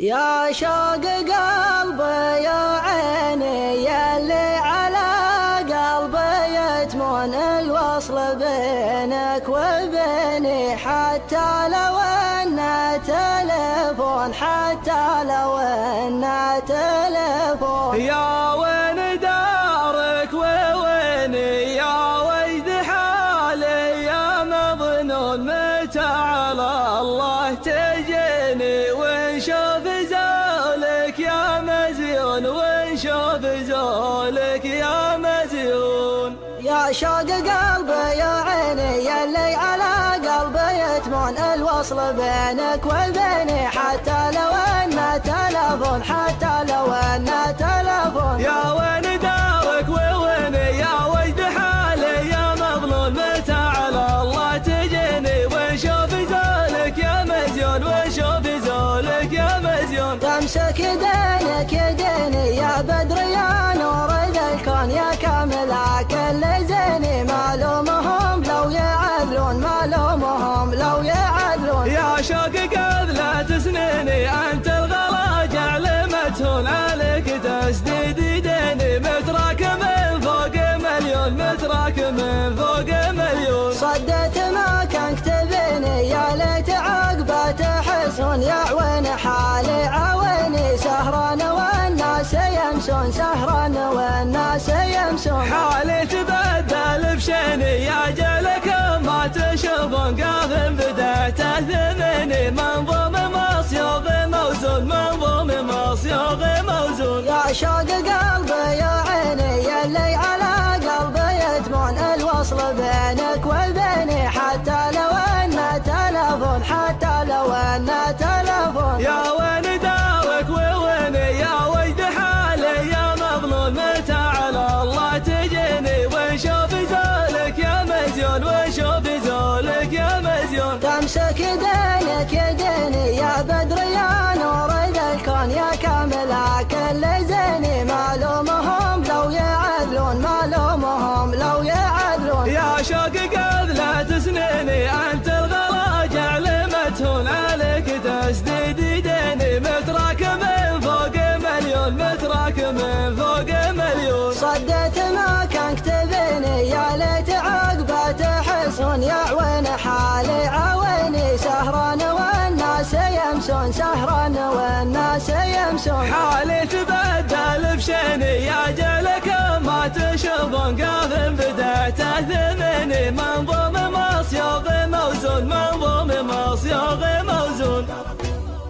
يا شوق قلبي يا عيني يلي على قلبي يتمون الوصل بينك وبيني، حتى لو انه تلفون، حتى لو انه تلفون. يا وين دارك وويني يا وجد حالي يا مظنون، متى على الله تجيني ونشوف زولك يا مزيون، ونشوف زولك يا مزيون. يا شوق قلبي يا عيني يلي على قلبي يتمون الوصل بينك وبيني، حتى لو انه تلفون، حتى لو انه تلفون. يا وين دارك وويني يا وجد حالي يا مظلوم، متى على الله تجيني ونشوف زولك يا مزيون، ونشوف زولك يا مزيون. تمسك دينك ديني يا بدر يا نور ذا الكون، يا كامل كل زيني، معلومهم لو يعدلون، معلومهم لو يعدلون. يا شوق قبل سنيني انت الغلا جعلمتهن عليك تسديد ديني، متراك من فوق مليون، متراك من فوق مليون. صدت ما كان كتبيني يا ليت عقبه تحسون، يعوين حالي عويني سهران والناس يمسون، سهران والناس يمسون. حالي تبدل بشيني يا جلك ما تشوفون، قاف بدأت ثمني منظوم مصيوغ موزون، منظوم مصيوغ موزون. يا شوق قلبي يا عيني يلي على قلبي يتمون الوصل بينك وبيني، حتى لو انه تلفون، حتى لو انه تلفون. يا وين دارك وويني يا وجد حالي يا مظلوم، متى على الله تجيني ونشوف زولك يا مزيون، ونشوف زولك يا مزيون. تمسك دينك ديني يا بدر يا نور ذا الكون، يا كامل كل زيني، معلومهم لو يعدلون، معلومهم لو يعدلون. يا شوق قبل سنيني انت الغلا جعلمتهن عليك تسديد ديني، متراك من فوق مليون، متراك من فوق مليون. صدت ما كان كتبيني يا ليت عقبه تحسون، يعوين حالي عويني سهران والناس يمسون، سهران والناس يمسون. حالي تبدل بشيني يا جلك ما تشوفون، قاف بدأت ثمني منظوم مصيوغ موزون، منظوم مصيوغ موزون.